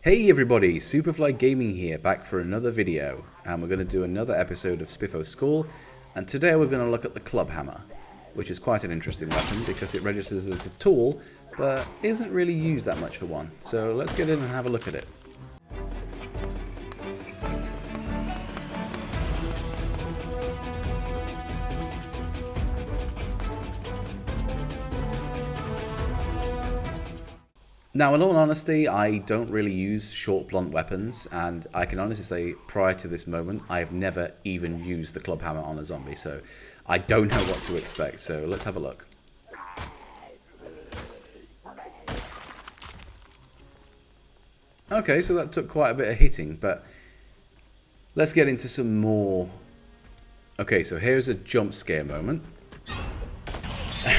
Hey everybody, Superfly Gaming here, back for another video, and we're going to do another episode of Spiffo School, and today we're going to look at the club hammer, which is quite an interesting weapon because it registers as a tool, but isn't really used that much for one. So let's get in and have a look at it. Now, in all honesty, I don't really use short blunt weapons, and I can honestly say prior to this moment, I have never even used the club hammer on a zombie, so I don't know what to expect, so let's have a look. Okay, so that took quite a bit of hitting, but let's get into some more. Okay, so here's a jump scare moment.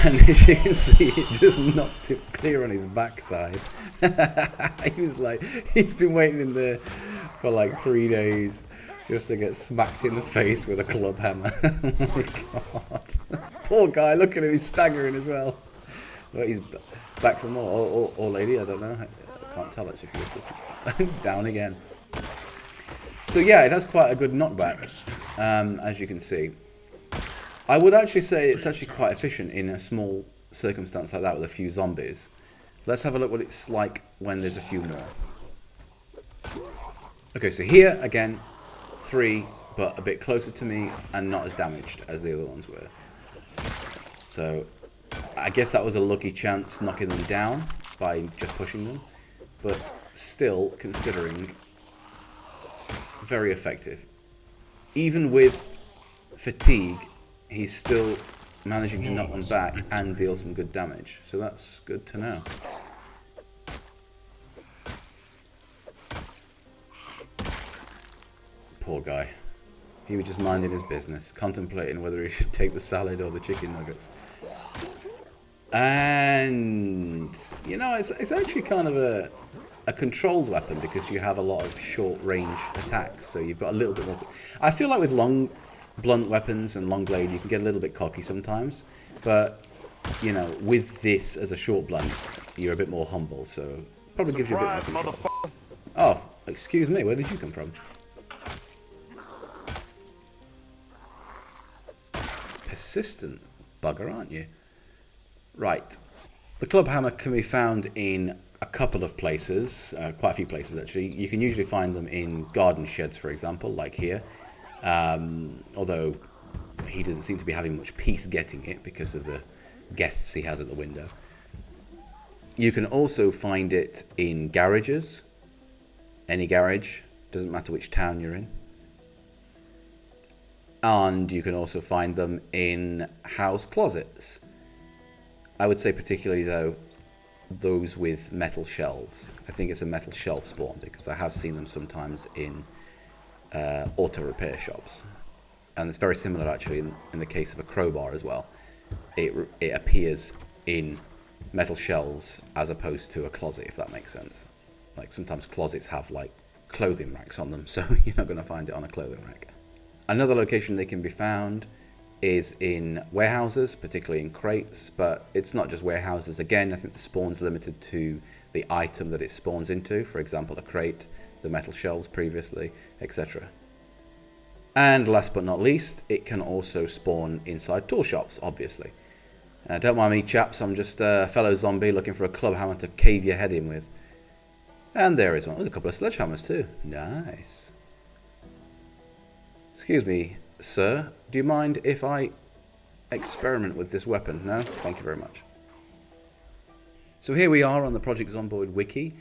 And as you can see, it just knocked him clear on his backside. He was like, he's been waiting in there for like 3 days just to get smacked in the face with a club hammer. Oh my god. Poor guy, look at him, he's staggering as well. Well, he's back for more. Or lady, I don't know. I can't tell actually from this distance. Down again. So yeah, it has quite a good knockback, as you can see. I would actually say it's actually quite efficient in a small circumstance like that with a few zombies. Let's have a look what it's like when there's a few more. Okay, so here, again, 3, but a bit closer to me and not as damaged as the other ones were. So, I guess that was a lucky chance knocking them down by just pushing them. But still, considering, very effective. Even with fatigue, he's still managing to knock them back and deal some good damage. So that's good to know. Poor guy. He was just minding his business, contemplating whether he should take the salad or the chicken nuggets. And, you know, it's actually kind of a controlled weapon because you have a lot of short range attacks. So you've got a little bit more. I feel like with long blunt weapons and long blade you can get a little bit cocky sometimes, but you know, with this as a short blunt you're a bit more humble, so probably gives you a bit more control. Oh, excuse me, where did you come from? Persistent bugger, aren't you? Right, the club hammer can be found in a couple of places, quite a few places actually. You can usually find them in garden sheds, for example, like here. Although he doesn't seem to be having much peace getting it because of the guests he has at the window. You can also find it in garages. Any garage, doesn't matter which town you're in. And you can also find them in house closets. I would say particularly though, those with metal shelves. I think it's a metal shelf spawn because I have seen them sometimes in auto repair shops, and it's very similar actually in the case of a crowbar as well. It appears in metal shelves as opposed to a closet, if that makes sense. Like sometimes closets have like clothing racks on them, so you're not going to find it on a clothing rack. Another location they can be found is in warehouses, particularly in crates, but it's not just warehouses. Again, I think the spawn's limited to the item that it spawns into, for example a crate, the metal shelves previously, etc. And last but not least, it can also spawn inside tool shops, obviously. Don't mind me, chaps, I'm just a fellow zombie looking for a club hammer to cave your head in with. And there is one. There's a couple of sledgehammers too. Nice. Excuse me, sir, do you mind if I experiment with this weapon? No? Thank you very much. So here we are on the Project Zomboid wiki.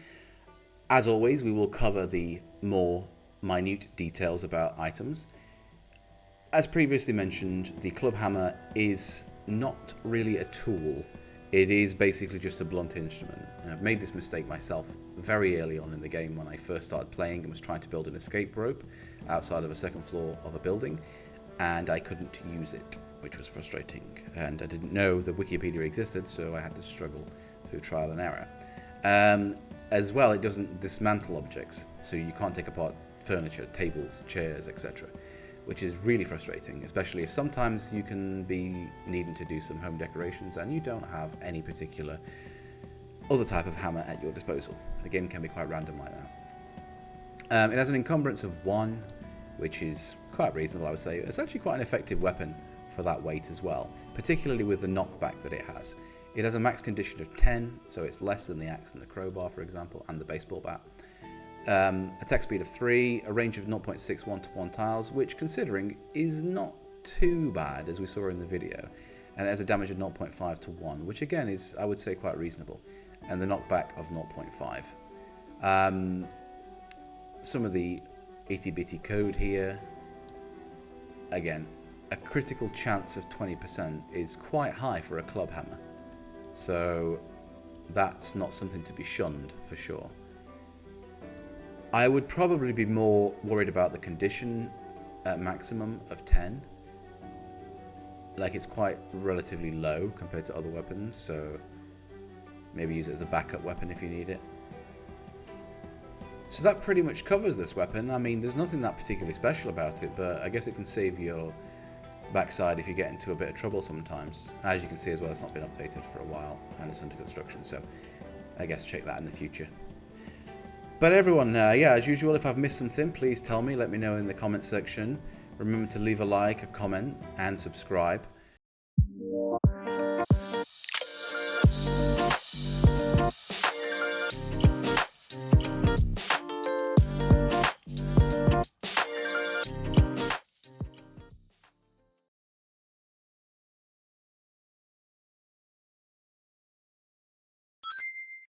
As always, we will cover the more minute details about items. As previously mentioned, the club hammer is not really a tool. It is basically just a blunt instrument. And I've made this mistake myself very early on in the game when I first started playing and was trying to build an escape rope outside of a second floor of a building, and I couldn't use it, which was frustrating. And I didn't know the Wikipedia existed, so I had to struggle through trial and error. As well, it doesn't dismantle objects, so you can't take apart furniture, tables, chairs, etc., which is really frustrating, especially if sometimes you can be needing to do some home decorations and you don't have any particular other type of hammer at your disposal. The game can be quite random like that. It has an encumbrance of 1, which is quite reasonable, I would say. It's actually quite an effective weapon for that weight as well, particularly with the knockback that it has. It has a max condition of 10, so it's less than the axe and the crowbar, for example, and the baseball bat. Attack speed of 3, a range of 0.61 to 1 tiles, which, considering, is not too bad, as we saw in the video. And it has a damage of 0.5 to 1, which again is, I would say, quite reasonable. And the knockback of 0.5. Some of the itty-bitty code here. Again, a critical chance of 20% is quite high for a club hammer. So that's not something to be shunned, for sure. I would probably be more worried about the condition at maximum of 10. Like, it's quite relatively low compared to other weapons, so maybe use it as a backup weapon if you need it. So that pretty much covers this weapon. I mean, there's nothing that particularly special about it, but I guess it can save your backside if you get into a bit of trouble sometimes. As you can see as well, it's not been updated for a while and it's under construction, so I guess check that in the future. But everyone, yeah, as usual, if I've missed something, please tell me, let me know in the comment section. Remember to leave a like, a comment, and subscribe.